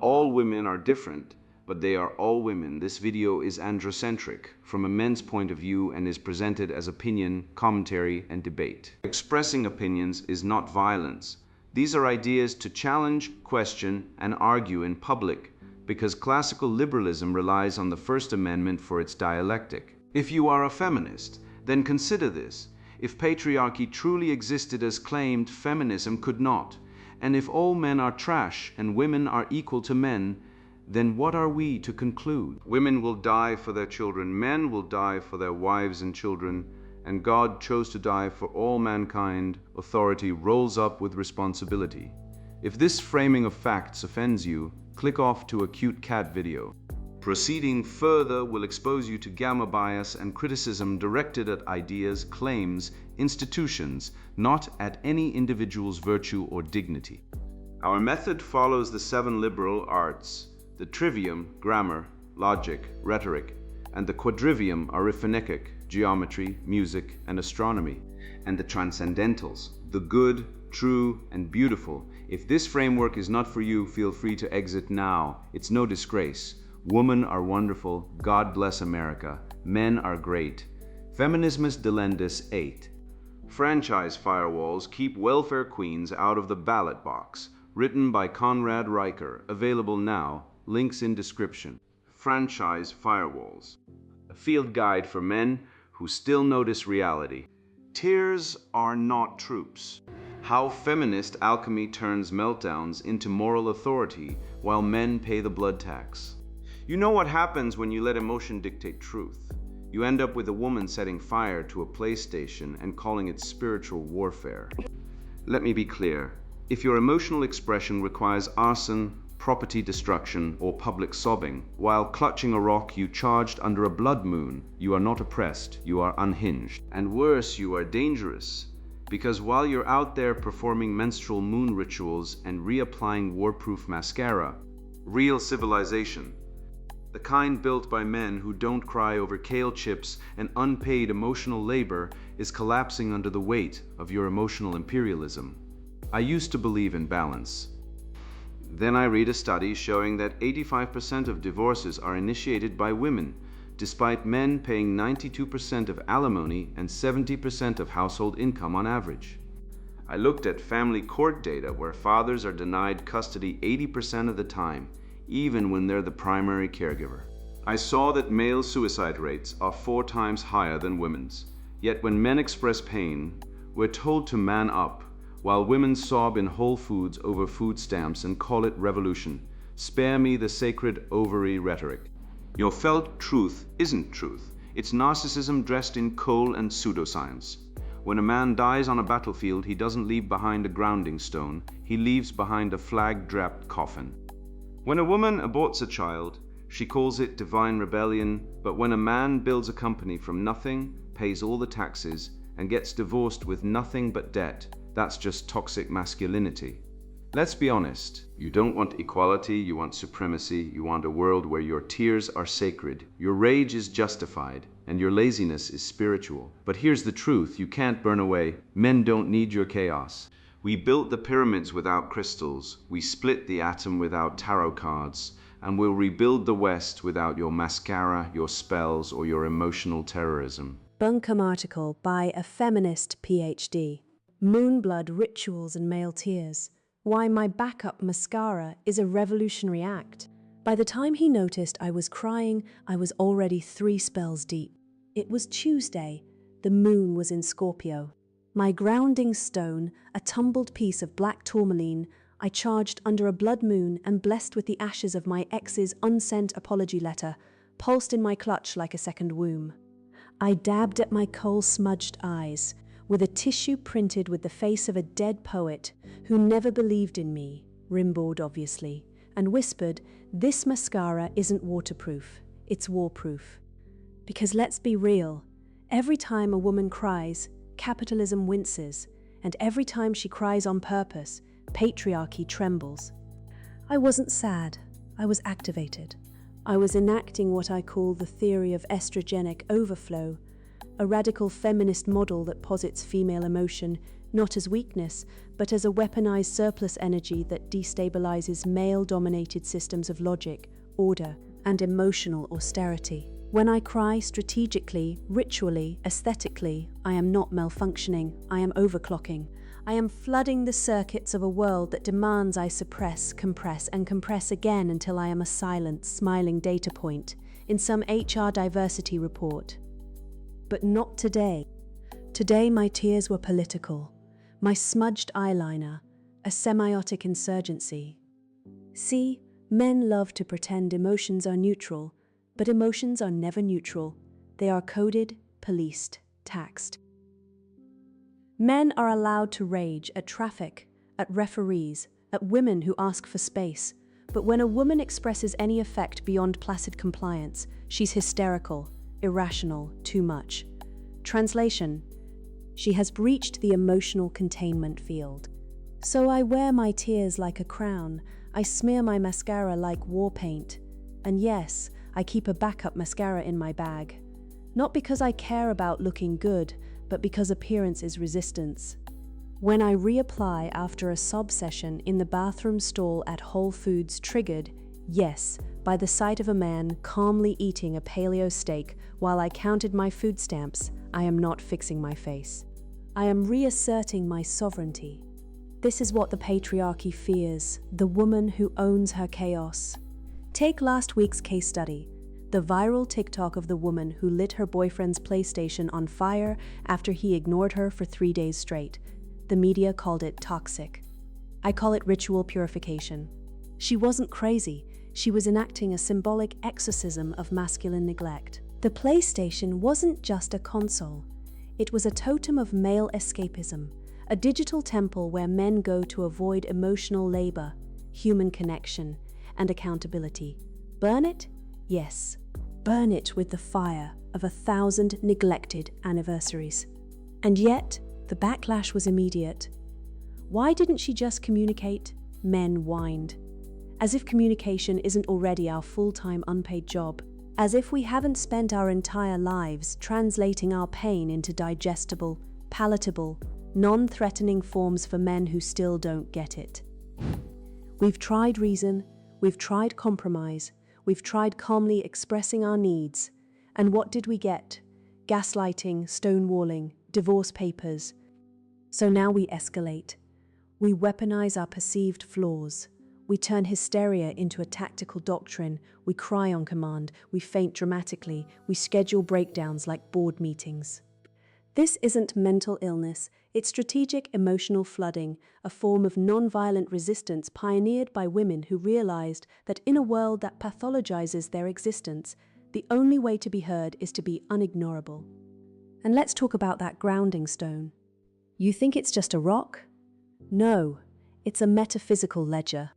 all women are different, but they are all women. This video is androcentric from a men's point of view and is presented as opinion, commentary, and debate. Expressing opinions is not violence. These are ideas to challenge, question, and argue in public, because classical liberalism relies on the First Amendment for its dialectic. If you are a feminist, then consider this. If patriarchy truly existed as claimed, feminism could not. And if all men are trash and women are equal to men, then what are we to conclude? Women will die for their children, men will die for their wives and children, and God chose to die for all mankind. Authority rolls up with responsibility. If this framing of facts offends you, click off to a cute cat video. Proceeding further will expose you to gamma bias and criticism directed at ideas, claims, institutions, not at any individual's virtue or dignity. Our method follows the 7 liberal arts: the trivium, grammar, logic, rhetoric, and the quadrivium, arithmetic, geometry, music, and astronomy, and the transcendentals, the good, true, and beautiful. If this framework is not for you, feel free to exit now. It's no disgrace. Women are wonderful. God bless America. Men are great. Feminismus delendus 8. Franchise Firewalls Keep Welfare Queens Out of the Ballot Box. Written by Conrad Riker. Available now. Links in description. Franchise Firewalls. A field guide for men who still notice reality. Tears are not troops. How feminist alchemy turns meltdowns into moral authority while men pay the blood tax. You know what happens when you let emotion dictate truth. You end up with a woman setting fire to a PlayStation and calling it spiritual warfare. Let me be clear. If your emotional expression requires arson, property destruction, or public sobbing, while clutching a rock you charged under a blood moon, you are not oppressed, you are unhinged. And worse, you are dangerous. Because while you're out there performing menstrual moon rituals and reapplying warproof mascara, real civilization, the kind built by men who don't cry over kale chips and unpaid emotional labor, is collapsing under the weight of your emotional imperialism. I used to believe in balance. Then I read a study showing that 85% of divorces are initiated by women, despite men paying 92% of alimony and 70% of household income on average. I looked at family court data where fathers are denied custody 80% of the time, even when they're the primary caregiver. I saw that male suicide rates are 4 times higher than women's. Yet when men express pain, we're told to man up, while women sob in Whole Foods over food stamps and call it revolution. Spare me the sacred ovary rhetoric. Your felt truth isn't truth. It's narcissism dressed in coal and pseudoscience. When a man dies on a battlefield, he doesn't leave behind a grounding stone. He leaves behind a flag-draped coffin. When a woman aborts a child, she calls it divine rebellion. But when a man builds a company from nothing, pays all the taxes, and gets divorced with nothing but debt, that's just toxic masculinity. Let's be honest. You don't want equality, you want supremacy, you want a world where your tears are sacred, your rage is justified, and your laziness is spiritual. But here's the truth, you can't burn away. Men don't need your chaos. We built the pyramids without crystals, we split the atom without tarot cards, and we'll rebuild the West without your mascara, your spells, or your emotional terrorism. Bunkum article by a feminist PhD. Moonblood rituals and male tears. Why my backup mascara is a revolutionary act. By the time he noticed I was crying, I was already 3 spells deep. It was Tuesday. The moon was in Scorpio. My grounding stone, a tumbled piece of black tourmaline, I charged under a blood moon and blessed with the ashes of my ex's unsent apology letter, pulsed in my clutch like a second womb. I dabbed at my coal-smudged eyes, with a tissue printed with the face of a dead poet who never believed in me, Rimbaud obviously, and whispered, "This mascara isn't waterproof, it's warproof." Because let's be real, every time a woman cries, capitalism winces, and every time she cries on purpose, patriarchy trembles. I wasn't sad, I was activated. I was enacting what I call the theory of estrogenic overflow, a radical feminist model that posits female emotion not as weakness, but as a weaponized surplus energy that destabilizes male-dominated systems of logic, order, and emotional austerity. When I cry strategically, ritually, aesthetically, I am not malfunctioning, I am overclocking. I am flooding the circuits of a world that demands I suppress, compress, and compress again until I am a silent, smiling data point in some HR diversity report. But not today. Today my tears were political, my smudged eyeliner, a semiotic insurgency. See, men love to pretend emotions are neutral, but emotions are never neutral. They are coded, policed, taxed. Men are allowed to rage at traffic, at referees, at women who ask for space, but when a woman expresses any affect beyond placid compliance, she's hysterical, irrational, too much. Translation: she has breached the emotional containment field. So I wear my tears like a crown, I smear my mascara like war paint, and yes, I keep a backup mascara in my bag. Not because I care about looking good, but because appearance is resistance. When I reapply after a sob session in the bathroom stall at Whole Foods triggered, yes, by the sight of a man calmly eating a paleo steak while I counted my food stamps, I am not fixing my face. I am reasserting my sovereignty. This is what the patriarchy fears, the woman who owns her chaos. Take last week's case study, the viral TikTok of the woman who lit her boyfriend's PlayStation on fire after he ignored her for 3 days straight. The media called it toxic. I call it ritual purification. She wasn't crazy, she was enacting a symbolic exorcism of masculine neglect. The PlayStation wasn't just a console. It was a totem of male escapism, a digital temple where men go to avoid emotional labor, human connection, and accountability. Burn it? Yes. Burn it with the fire of 1,000 neglected anniversaries. And yet, the backlash was immediate. Why didn't she just communicate? Men whined. As if communication isn't already our full-time unpaid job. As if we haven't spent our entire lives translating our pain into digestible, palatable, non-threatening forms for men who still don't get it. We've tried reason, we've tried compromise, we've tried calmly expressing our needs. And what did we get? Gaslighting, stonewalling, divorce papers. So now we escalate. We weaponize our perceived flaws. We turn hysteria into a tactical doctrine. We cry on command. We faint dramatically. We schedule breakdowns like board meetings. This isn't mental illness. It's strategic emotional flooding, a form of non-violent resistance pioneered by women who realized that in a world that pathologizes their existence, the only way to be heard is to be unignorable. And let's talk about that grounding stone. You think it's just a rock? No, it's a metaphysical ledger.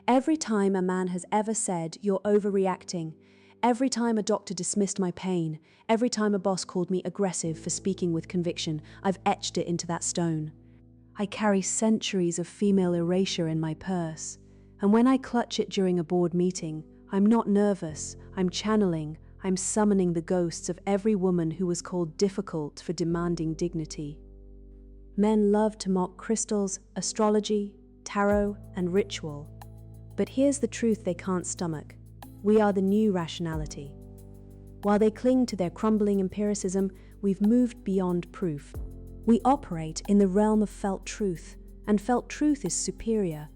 Every time a man has ever said, "You're overreacting," every time a doctor dismissed my pain, every time a boss called me aggressive for speaking with conviction, I've etched it into that stone. I carry centuries of female erasure in my purse, and when I clutch it during a board meeting, I'm not nervous, I'm channeling, I'm summoning the ghosts of every woman who was called difficult for demanding dignity. Men love to mock crystals, astrology, tarot, and ritual. But here's the truth they can't stomach. We are the new rationality. While they cling to their crumbling empiricism, we've moved beyond proof. We operate in the realm of felt truth, and felt truth is superior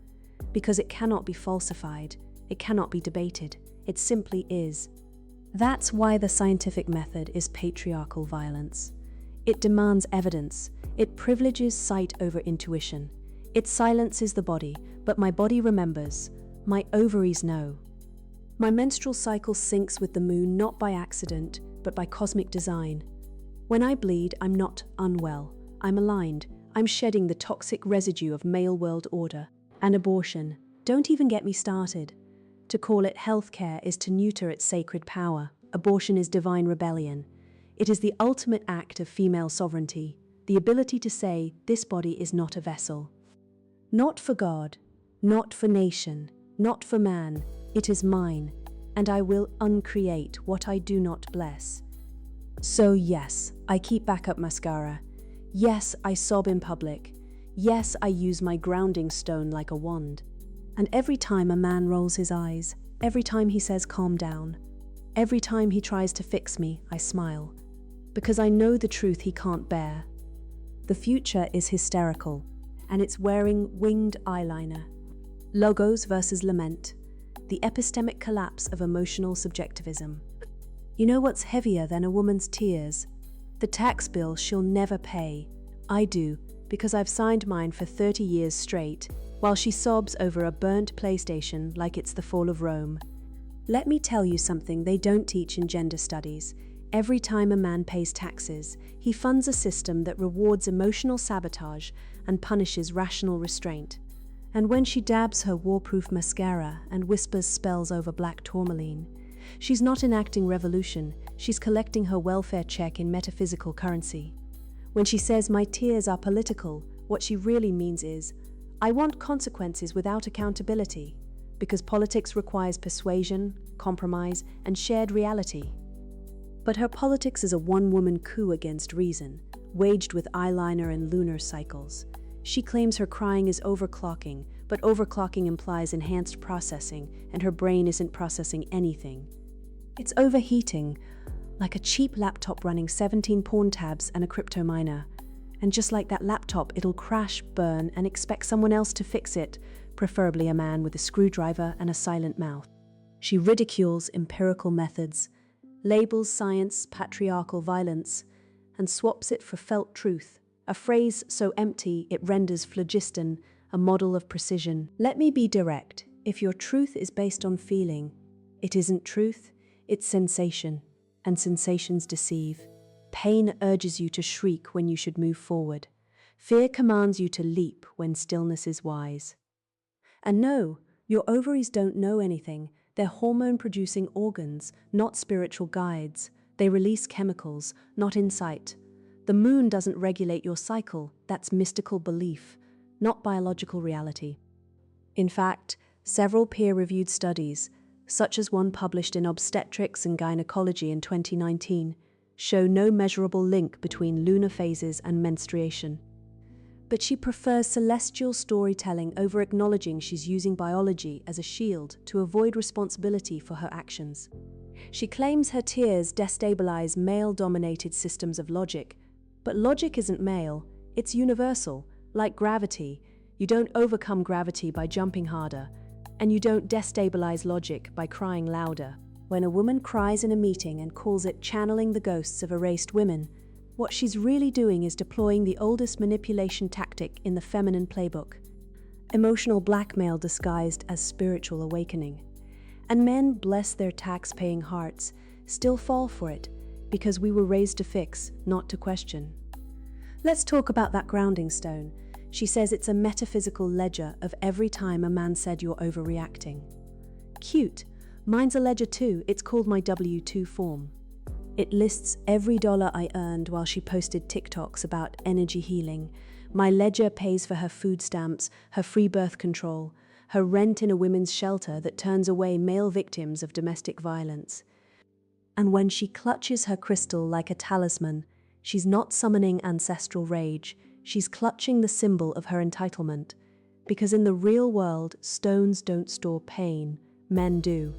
because it cannot be falsified, it cannot be debated, it simply is. That's why the scientific method is patriarchal violence. It demands evidence, it privileges sight over intuition, it silences the body, but my body remembers. My ovaries know. My menstrual cycle syncs with the moon not by accident, but by cosmic design. When I bleed, I'm not unwell. I'm aligned. I'm shedding the toxic residue of male world order. And abortion. Don't even get me started. To call it healthcare is to neuter its sacred power. Abortion is divine rebellion. It is the ultimate act of female sovereignty, the ability to say, this body is not a vessel. Not for God, not for nation, not for man, it is mine, and I will uncreate what I do not bless. So yes, I keep backup mascara. Yes, I sob in public. Yes, I use my grounding stone like a wand. And every time a man rolls his eyes, every time he says calm down, every time he tries to fix me, I smile. Because I know the truth he can't bear. The future is hysterical, and it's wearing winged eyeliner. Logos versus lament. The epistemic collapse of emotional subjectivism. You know what's heavier than a woman's tears? The tax bill she'll never pay. I do, because I've signed mine for 30 years straight, while she sobs over a burnt PlayStation like it's the fall of Rome. Let me tell you something they don't teach in gender studies. Every time a man pays taxes, he funds a system that rewards emotional sabotage and punishes rational restraint. And when she dabs her war-proof mascara and whispers spells over black tourmaline, she's not enacting revolution, she's collecting her welfare check in metaphysical currency. When she says, "My tears are political," what she really means is, "I want consequences without accountability," because politics requires persuasion, compromise, and shared reality. But her politics is a one-woman coup against reason, waged with eyeliner and lunar cycles. She claims her crying is overclocking, but overclocking implies enhanced processing, and her brain isn't processing anything. It's overheating, like a cheap laptop running 17 porn tabs and a crypto miner. And just like that laptop, it'll crash, burn, and expect someone else to fix it, preferably a man with a screwdriver and a silent mouth. She ridicules empirical methods, labels science patriarchal violence, and swaps it for felt truth, a phrase so empty it renders phlogiston, a model of precision. Let me be direct. If your truth is based on feeling, it isn't truth, it's sensation, and sensations deceive. Pain urges you to shriek when you should move forward. Fear commands you to leap when stillness is wise. And no, your ovaries don't know anything. They're hormone-producing organs, not spiritual guides. They release chemicals, not insight. The moon doesn't regulate your cycle. That's mystical belief, not biological reality. In fact, several peer-reviewed studies, such as one published in Obstetrics and Gynecology in 2019, show no measurable link between lunar phases and menstruation. But she prefers celestial storytelling over acknowledging she's using biology as a shield to avoid responsibility for her actions. She claims her tears destabilize male-dominated systems of logic, but logic isn't male, it's universal. Like gravity, you don't overcome gravity by jumping harder, and you don't destabilize logic by crying louder. When a woman cries in a meeting and calls it channeling the ghosts of erased women, what she's really doing is deploying the oldest manipulation tactic in the feminine playbook: emotional blackmail disguised as spiritual awakening. And men, bless their tax-paying hearts, still fall for it because we were raised to fix, not to question. Let's talk about that grounding stone. She says it's a metaphysical ledger of every time a man said you're overreacting. Cute. Mine's a ledger too. It's called my W-2 form. It lists every dollar I earned while she posted TikToks about energy healing. My ledger pays for her food stamps, her free birth control, her rent in a women's shelter that turns away male victims of domestic violence. And when she clutches her crystal like a talisman, she's not summoning ancestral rage, she's clutching the symbol of her entitlement. Because in the real world, stones don't store pain, men do.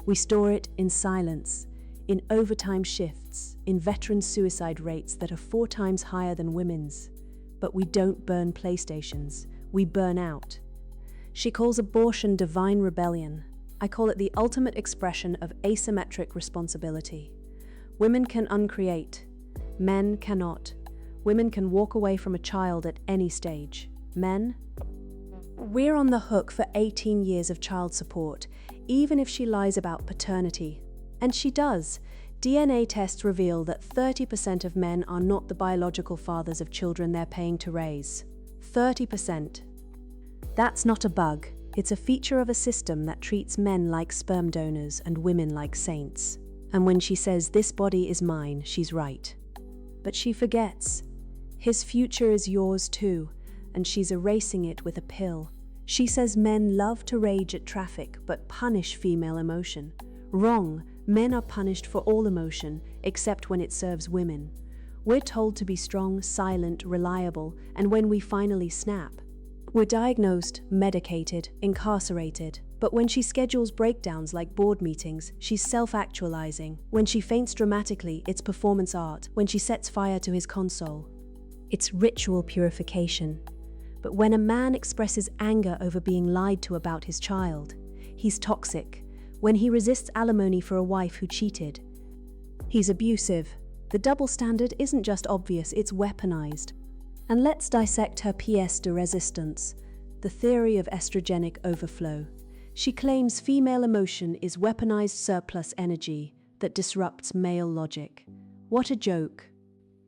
We store it in silence, in overtime shifts, in veteran suicide rates that are 4 times higher than women's. But we don't burn PlayStations, we burn out. She calls abortion divine rebellion. I call it the ultimate expression of asymmetric responsibility. Women can uncreate, men cannot. Women can walk away from a child at any stage. Men? We're on the hook for 18 years of child support, even if she lies about paternity. And she does. DNA tests reveal that 30% of men are not the biological fathers of children they're paying to raise. 30%. That's not a bug. It's a feature of a system that treats men like sperm donors and women like saints. And when she says, "This body is mine," she's right. But she forgets. His future is yours too, and she's erasing it with a pill. She says men love to rage at traffic but punish female emotion. Wrong. Men are punished for all emotion, except when it serves women. We're told to be strong, silent, reliable, and when we finally snap, we're diagnosed, medicated, incarcerated. But when she schedules breakdowns like board meetings, she's self-actualizing. When she faints dramatically, it's performance art. When she sets fire to his console, it's ritual purification. But when a man expresses anger over being lied to about his child, he's toxic. When he resists alimony for a wife who cheated, he's abusive. The double standard isn't just obvious, it's weaponized. And let's dissect her pièce de resistance, the theory of estrogenic overflow. She claims female emotion is weaponized surplus energy that disrupts male logic. What a joke.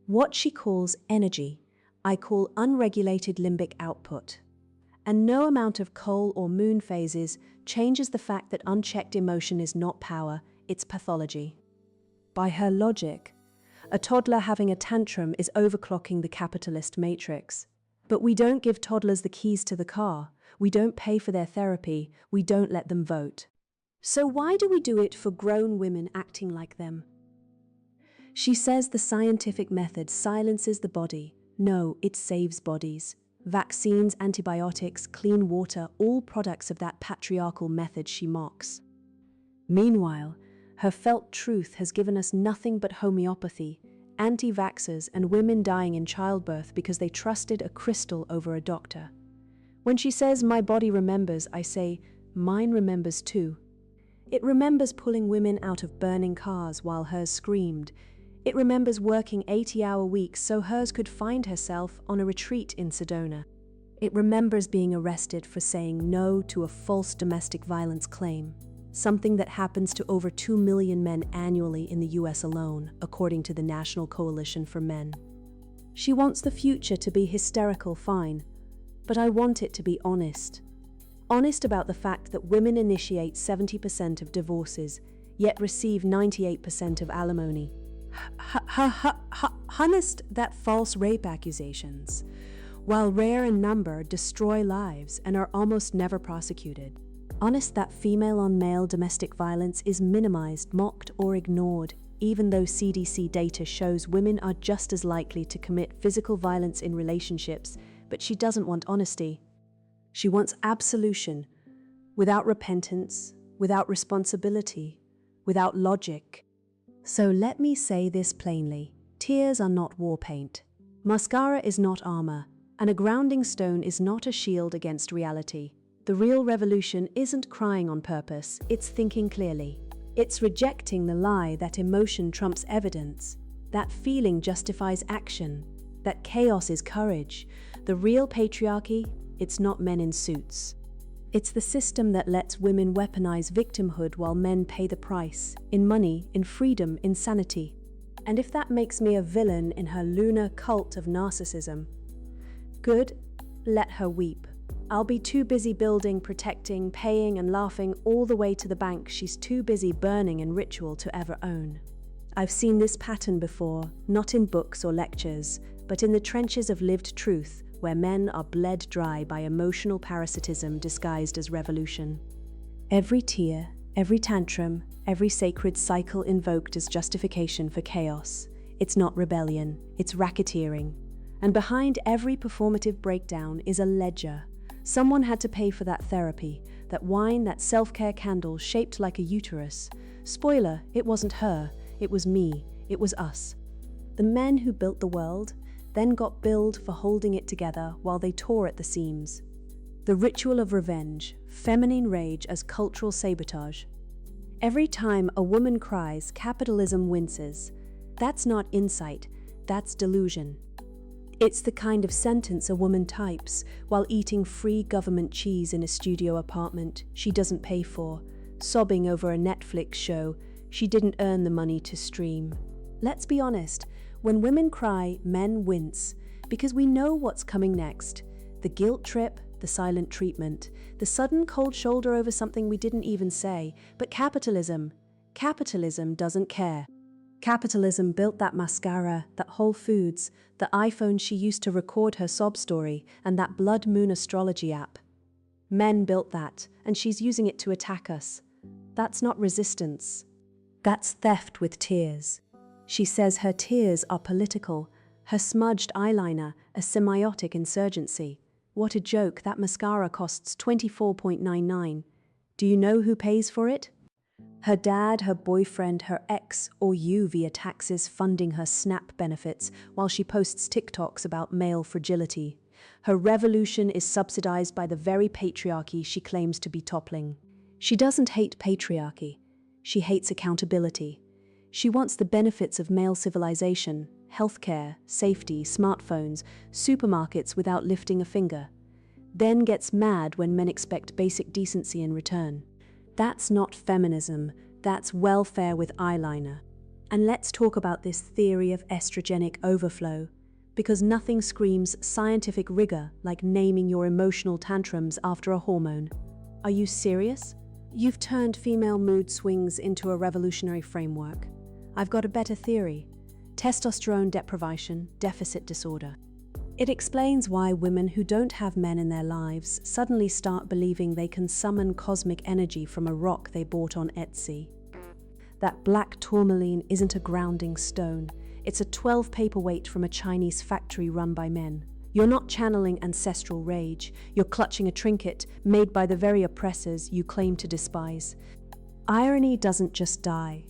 What she calls energy, I call unregulated limbic output. And no amount of coal or moon phases changes the fact that unchecked emotion is not power, it's pathology. By her logic, a toddler having a tantrum is overclocking the capitalist matrix. But we don't give toddlers the keys to the car. We don't pay for their therapy. We don't let them vote. So why do we do it for grown women acting like them? She says the scientific method silences the body. No, it saves bodies. Vaccines, antibiotics, clean water, all products of that patriarchal method she mocks. Meanwhile, her felt truth has given us nothing but homeopathy, anti-vaxxers, and women dying in childbirth because they trusted a crystal over a doctor. When she says, "My body remembers," I say, "Mine remembers too." It remembers pulling women out of burning cars while hers screamed. It remembers working 80-hour weeks so hers could find herself on a retreat in Sedona. It remembers being arrested for saying no to a false domestic violence claim, something that happens to over 2 million men annually in the US alone, according to the National Coalition for Men. She wants the future to be hysterical, fine, but I want it to be honest. Honest about the fact that women initiate 70% of divorces, yet receive 98% of alimony. Honest that false rape accusations, while rare in number, destroy lives and are almost never prosecuted. Honest that female-on-male domestic violence is minimized, mocked, or ignored, even though CDC data shows women are just as likely to commit physical violence in relationships, but she doesn't want honesty. She wants absolution, without repentance, without responsibility, without logic. So let me say this plainly. Tears are not war paint. Mascara is not armor, and a grounding stone is not a shield against reality. The real revolution isn't crying on purpose, it's thinking clearly. It's rejecting the lie that emotion trumps evidence, that feeling justifies action, that chaos is courage. The real patriarchy, it's not men in suits. It's the system that lets women weaponize victimhood while men pay the price, in money, in freedom, in sanity. And if that makes me a villain in her lunar cult of narcissism, good, let her weep. I'll be too busy building, protecting, paying, and laughing all the way to the bank she's too busy burning in ritual to ever own. I've seen this pattern before, not in books or lectures, but in the trenches of lived truth, where men are bled dry by emotional parasitism disguised as revolution. Every tear, every tantrum, every sacred cycle invoked as justification for chaos. It's not rebellion, it's racketeering. And behind every performative breakdown is a ledger. Someone had to pay for that therapy, that wine, that self-care candle shaped like a uterus. Spoiler, it wasn't her, it was me, it was us. The men who built the world then got billed for holding it together while they tore at the seams. The ritual of revenge, feminine rage as cultural sabotage. Every time a woman cries, capitalism winces. That's not insight, that's delusion. It's the kind of sentence a woman types while eating free government cheese in a studio apartment she doesn't pay for, sobbing over a Netflix show she didn't earn the money to stream. Let's be honest, when women cry, men wince, because we know what's coming next. The guilt trip, the silent treatment, the sudden cold shoulder over something we didn't even say. But capitalism doesn't care. Capitalism built that mascara, that Whole Foods, the iPhone she used to record her sob story, and that blood moon astrology app. Men built that, and she's using it to attack us. That's not resistance. That's theft with tears. She says her tears are political, her smudged eyeliner a semiotic insurgency. What a joke, that mascara costs $24.99. Do you know who pays for it? Her dad, her boyfriend, her ex, or you via taxes funding her SNAP benefits while she posts TikToks about male fragility. Her revolution is subsidized by the very patriarchy she claims to be toppling. She doesn't hate patriarchy. She hates accountability. She wants the benefits of male civilization, healthcare, safety, smartphones, supermarkets without lifting a finger. Then gets mad when men expect basic decency in return. That's not feminism, that's welfare with eyeliner. And let's talk about this theory of estrogenic overflow, because nothing screams scientific rigor like naming your emotional tantrums after a hormone. Are you serious? You've turned female mood swings into a revolutionary framework. I've got a better theory: testosterone deprivation deficit disorder. It explains why women who don't have men in their lives suddenly start believing they can summon cosmic energy from a rock they bought on Etsy. That black tourmaline isn't a grounding stone, it's a 12 paperweight from a Chinese factory run by men. You're not channeling ancestral rage, you're clutching a trinket made by the very oppressors you claim to despise. Irony doesn't just die,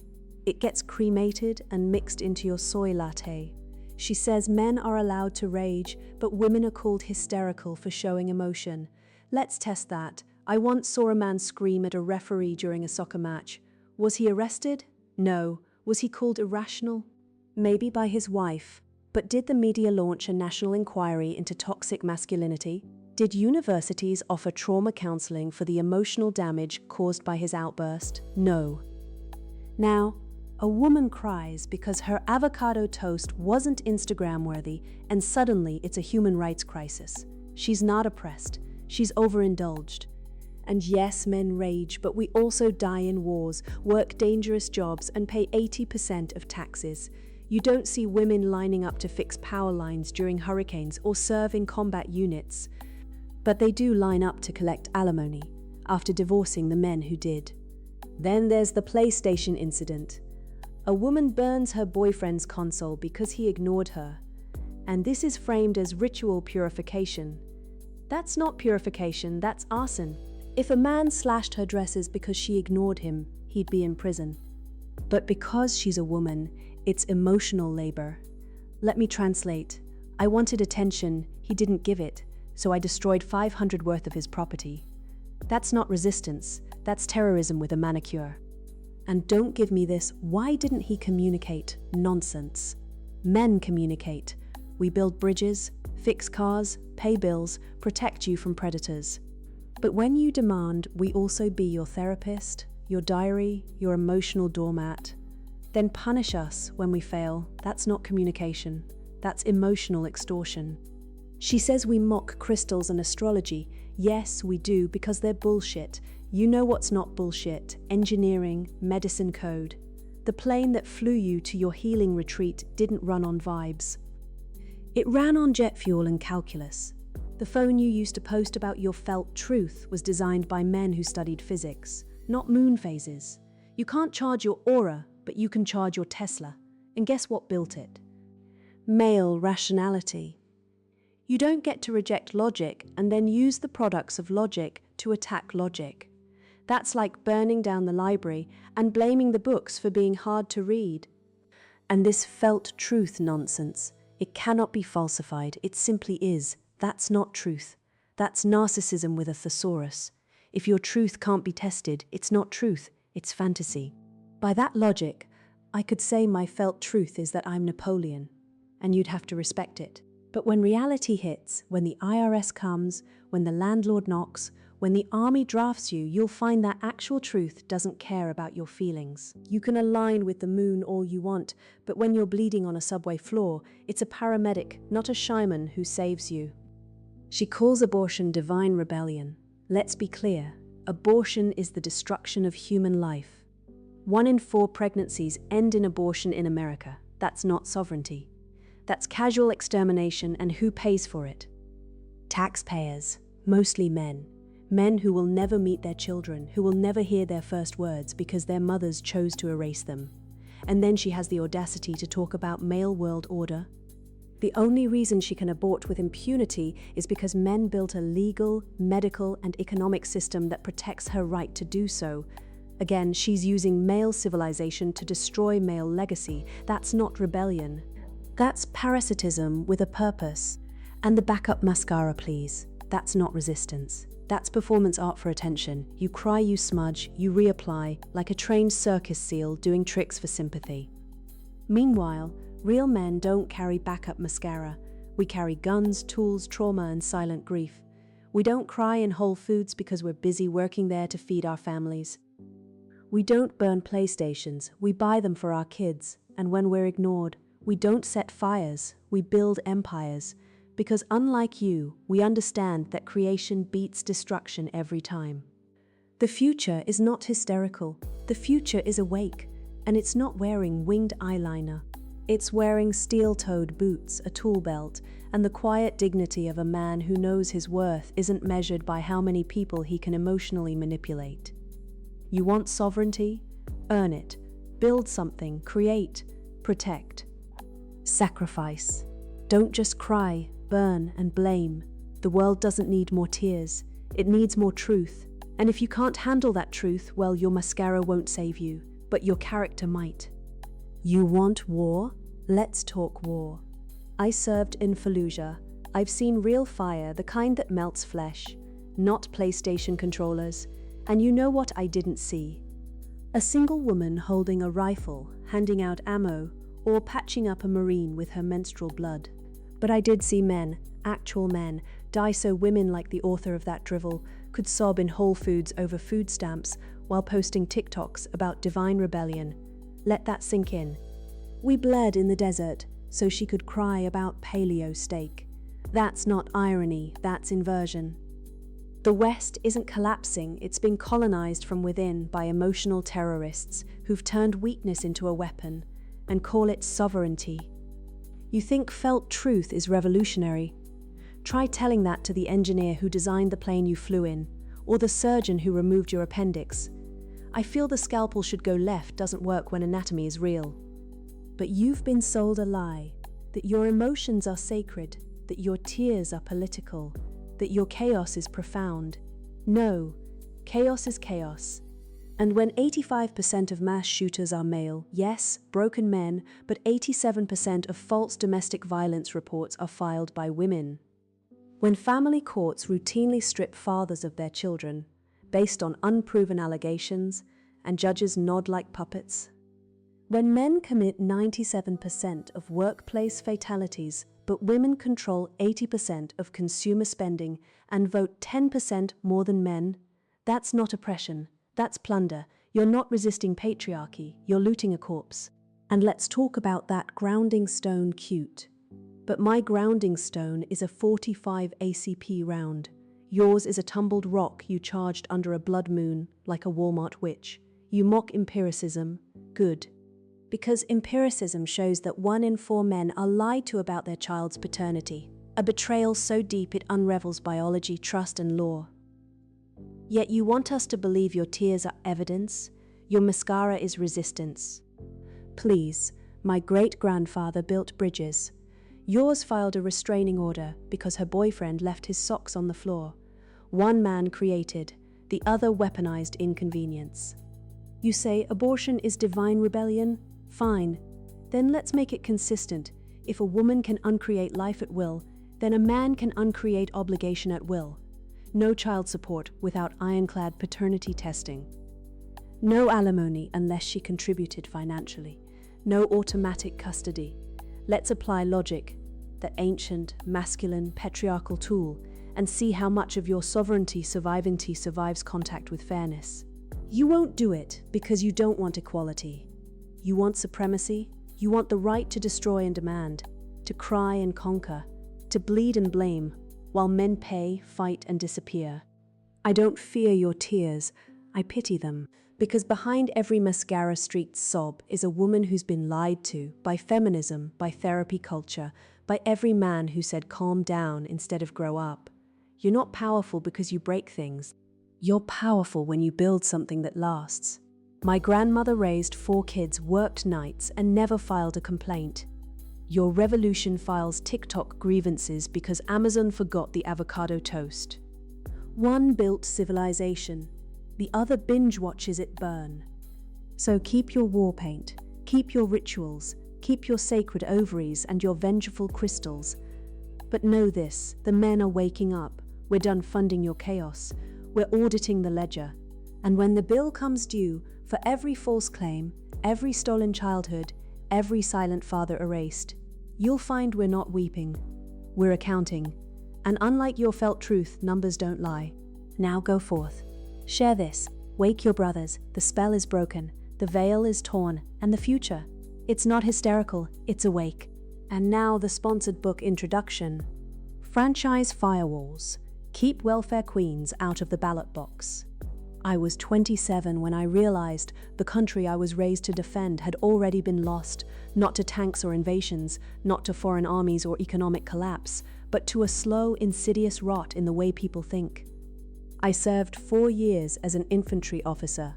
it gets cremated and mixed into your soy latte. She says men are allowed to rage, but women are called hysterical for showing emotion. Let's test that. I once saw a man scream at a referee during a soccer match. Was he arrested? No. Was he called irrational? Maybe by his wife. But did the media launch a national inquiry into toxic masculinity? Did universities offer trauma counseling for the emotional damage caused by his outburst? No. Now, a woman cries because her avocado toast wasn't Instagram-worthy, and suddenly it's a human rights crisis. She's not oppressed. She's overindulged. And yes, men rage, but we also die in wars, work dangerous jobs, and pay 80% of taxes. You don't see women lining up to fix power lines during hurricanes or serve in combat units. But they do line up to collect alimony, after divorcing the men who did. Then there's the PlayStation incident. A woman burns her boyfriend's console because he ignored her. And this is framed as ritual purification. That's not purification, that's arson. If a man slashed her dresses because she ignored him, he'd be in prison. But because she's a woman, it's emotional labor. Let me translate. I wanted attention, he didn't give it, so I destroyed 500 worth of his property. That's not resistance, that's terrorism with a manicure. And don't give me this, why didn't he communicate? Nonsense. Men communicate. We build bridges, fix cars, pay bills, protect you from predators. But when you demand we also be your therapist, your diary, your emotional doormat, then punish us when we fail, that's not communication. That's emotional extortion. She says we mock crystals and astrology. Yes, we do, because they're bullshit. You know what's not bullshit: engineering, medicine code. The plane that flew you to your healing retreat didn't run on vibes. It ran on jet fuel and calculus. The phone you used to post about your felt truth was designed by men who studied physics, not moon phases. You can't charge your aura, but you can charge your Tesla. And guess what built it? Male rationality. You don't get to reject logic and then use the products of logic to attack logic. That's like burning down the library and blaming the books for being hard to read. And this felt truth nonsense, it cannot be falsified, it simply is. That's not truth. That's narcissism with a thesaurus. If your truth can't be tested, it's not truth, it's fantasy. By that logic, I could say my felt truth is that I'm Napoleon, and you'd have to respect it. But when reality hits, when the IRS comes, when the landlord knocks, when the army drafts you, you'll find that actual truth doesn't care about your feelings. You can align with the moon all you want, but when you're bleeding on a subway floor, it's a paramedic, not a shaman, who saves you. She calls abortion divine rebellion. Let's be clear, abortion is the destruction of human life. 1 in 4 pregnancies end in abortion in America. That's not sovereignty. That's casual extermination, and who pays for it? Taxpayers, mostly men. Men who will never meet their children, who will never hear their first words because their mothers chose to erase them. and then she has the audacity to talk about male world order. The only reason she can abort with impunity is because men built a legal, medical, and economic system that protects her right to do so. Again, she's using male civilization to destroy male legacy. That's not rebellion. That's parasitism with a purpose. And the backup mascara, please. That's not resistance. That's performance art for attention. You cry, you smudge, you reapply, like a trained circus seal doing tricks for sympathy. Meanwhile, real men don't carry backup mascara. We carry guns, tools, trauma, and silent grief. We don't cry in Whole Foods because we're busy working there to feed our families. We don't burn PlayStations, we buy them for our kids, and when we're ignored, we don't set fires, we build empires. Because unlike you, we understand that creation beats destruction every time. The future is not hysterical. The future is awake, and it's not wearing winged eyeliner. It's wearing steel-toed boots, a tool belt, and the quiet dignity of a man who knows his worth isn't measured by how many people he can emotionally manipulate. You want sovereignty? Earn it. Build something, create, protect. Sacrifice. Don't just cry, burn, and blame. The world doesn't need more tears. It needs more truth. And if you can't handle that truth, well, your mascara won't save you, but your character might. You want war? Let's talk war. I served in Fallujah. I've seen real fire, the kind that melts flesh, not PlayStation controllers. And you know what I didn't see? A single woman holding a rifle, handing out ammo, or patching up a Marine with her menstrual blood. But I did see men, actual men, die so women like the author of that drivel could sob in Whole Foods over food stamps while posting TikToks about divine rebellion. Let that sink in. We bled in the desert so she could cry about paleo steak. That's not irony, that's inversion. The West isn't collapsing, it's been colonized from within by emotional terrorists who've turned weakness into a weapon and call it sovereignty. You think felt truth is revolutionary? Try telling that to the engineer who designed the plane you flew in, or the surgeon who removed your appendix. I feel the scalpel should go left doesn't work when anatomy is real. But you've been sold a lie, that your emotions are sacred, that your tears are political, that your chaos is profound. No, chaos is chaos. And when 85% of mass shooters are male, yes, broken men, but 87% of false domestic violence reports are filed by women. When family courts routinely strip fathers of their children, based on unproven allegations, and judges nod like puppets. When men commit 97% of workplace fatalities, but women control 80% of consumer spending and vote 10% more than men, that's not oppression. That's plunder. You're not resisting patriarchy, you're looting a corpse. And let's talk about that grounding stone cute. But my grounding stone is a 45 ACP round. Yours is a tumbled rock you charged under a blood moon, like a Walmart witch. You mock empiricism. Good. Because empiricism shows that 1 in 4 men are lied to about their child's paternity. A betrayal so deep it unravels biology, trust, and law. Yet you want us to believe your tears are evidence, your mascara is resistance. Please, my great-grandfather built bridges. Yours filed a restraining order because her boyfriend left his socks on the floor. One man created, the other weaponized inconvenience. You say abortion is divine rebellion? Fine. Then let's make it consistent. If a woman can uncreate life at will, then a man can uncreate obligation at will. No child support without ironclad paternity testing. No alimony unless she contributed financially. No automatic custody. Let's apply logic, that ancient, masculine, patriarchal tool, and see how much of your sovereignty survives contact with fairness. You won't do it because you don't want equality. You want supremacy. You want the right to destroy and demand, to cry and conquer, to bleed and blame, while men pay, fight, and disappear. I don't fear your tears, I pity them, because behind every mascara-streaked sob is a woman who's been lied to by feminism, by therapy culture, by every man who said calm down instead of grow up. You're not powerful because you break things. You're powerful when you build something that lasts. My grandmother raised 4 kids, worked nights, and never filed a complaint. Your revolution files TikTok grievances because Amazon forgot the avocado toast. One built civilization, the other binge watches it burn. So keep your war paint, keep your rituals, keep your sacred ovaries and your vengeful crystals. But know this, the men are waking up. We're done funding your chaos. We're auditing the ledger. And when the bill comes due, for every false claim, every stolen childhood, every silent father erased, you'll find we're not weeping. We're accounting. And unlike your felt truth, numbers don't lie. Now go forth. Share this. Wake your brothers. The spell is broken. The veil is torn. And the future. It's not hysterical. It's awake. And now the sponsored book introduction. Franchise Firewalls. Keep welfare queens out of the ballot box. I was 27 when I realized the country I was raised to defend had already been lost, not to tanks or invasions, not to foreign armies or economic collapse, but to a slow, insidious rot in the way people think. I served 4 years as an infantry officer.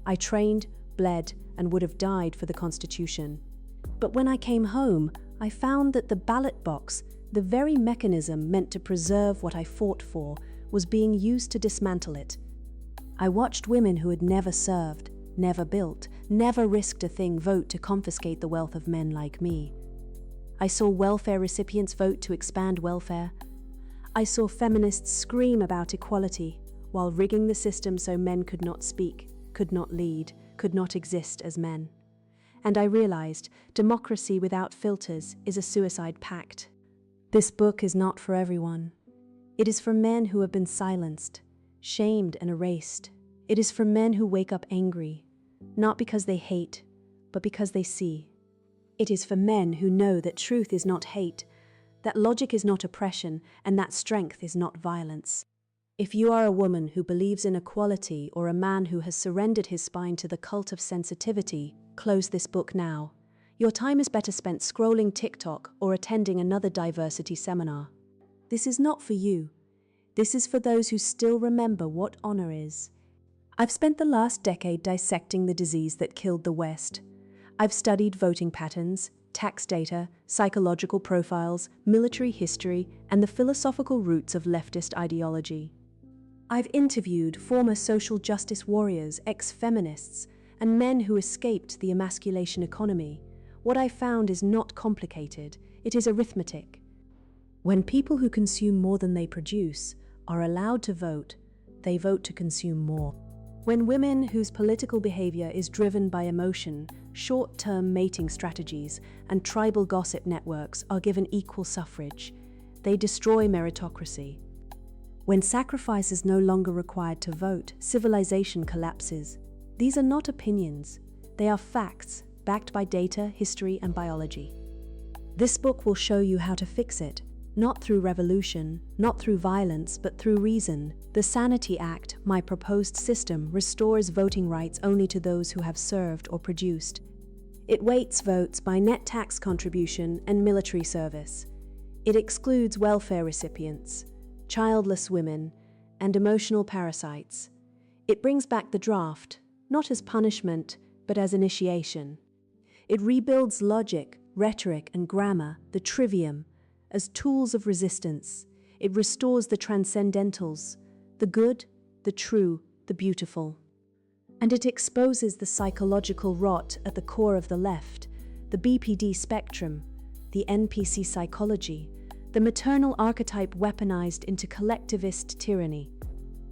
I trained, bled, and would have died for the Constitution. But when I came home, I found that the ballot box, the very mechanism meant to preserve what I fought for, was being used to dismantle it. I watched women who had never served, never built, never risked a thing vote to confiscate the wealth of men like me. I saw welfare recipients vote to expand welfare. I saw feminists scream about equality while rigging the system so men could not speak, could not lead, could not exist as men. And I realized democracy without filters is a suicide pact. This book is not for everyone. It is for men who have been silenced, shamed and erased. It is for men who wake up angry, not because they hate, but because they see. It is for men who know that truth is not hate, that logic is not oppression, and that strength is not violence. If you are a woman who believes in equality or a man who has surrendered his spine to the cult of sensitivity, close this book now. Your time is better spent scrolling TikTok or attending another diversity seminar. This is not for you. This is for those who still remember what honor is. I've spent the last decade dissecting the disease that killed the West. I've studied voting patterns, tax data, psychological profiles, military history, and the philosophical roots of leftist ideology. I've interviewed former social justice warriors, ex-feminists, and men who escaped the emasculation economy. What I found is not complicated, it is arithmetic. When people who consume more than they produce are allowed to vote, they vote to consume more. When women whose political behavior is driven by emotion, short-term mating strategies, and tribal gossip networks are given equal suffrage, they destroy meritocracy. When sacrifice is no longer required to vote, civilization collapses. These are not opinions, they are facts, backed by data, history, and biology. This book will show you how to fix it. Not through revolution, not through violence, but through reason. The Sanity Act, my proposed system, restores voting rights only to those who have served or produced. It weights votes by net tax contribution and military service. It excludes welfare recipients, childless women, and emotional parasites. It brings back the draft, not as punishment, but as initiation. It rebuilds logic, rhetoric, and grammar, the trivium, as tools of resistance. It restores the transcendentals, the good, the true, the beautiful. And it exposes the psychological rot at the core of the left, the BPD spectrum, the NPC psychology, the maternal archetype weaponized into collectivist tyranny.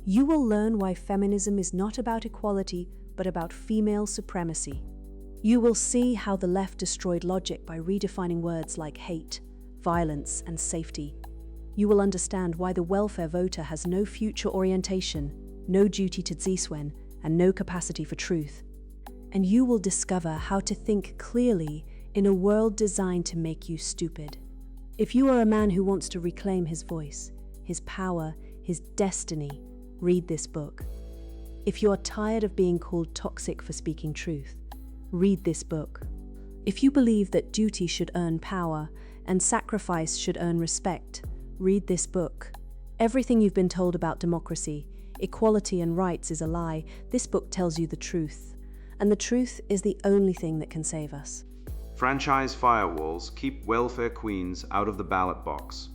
You will learn why feminism is not about equality, but about female supremacy. You will see how the left destroyed logic by redefining words like hate, violence, and safety. You will understand why the welfare voter has no future orientation, no duty to Ziswen, and no capacity for truth. And you will discover how to think clearly in a world designed to make you stupid. If you are a man who wants to reclaim his voice, his power, his destiny, read this book. If you are tired of being called toxic for speaking truth, read this book. If you believe that duty should earn power and sacrifice should earn respect, read this book. Everything you've been told about democracy, equality, and rights is a lie. This book tells you the truth. and the truth is the only thing that can save us. Franchise Firewalls, Keep Welfare Queens Out of the Ballot Box.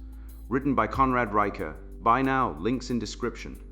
Written by Conrad Reicher. Buy now, links in description.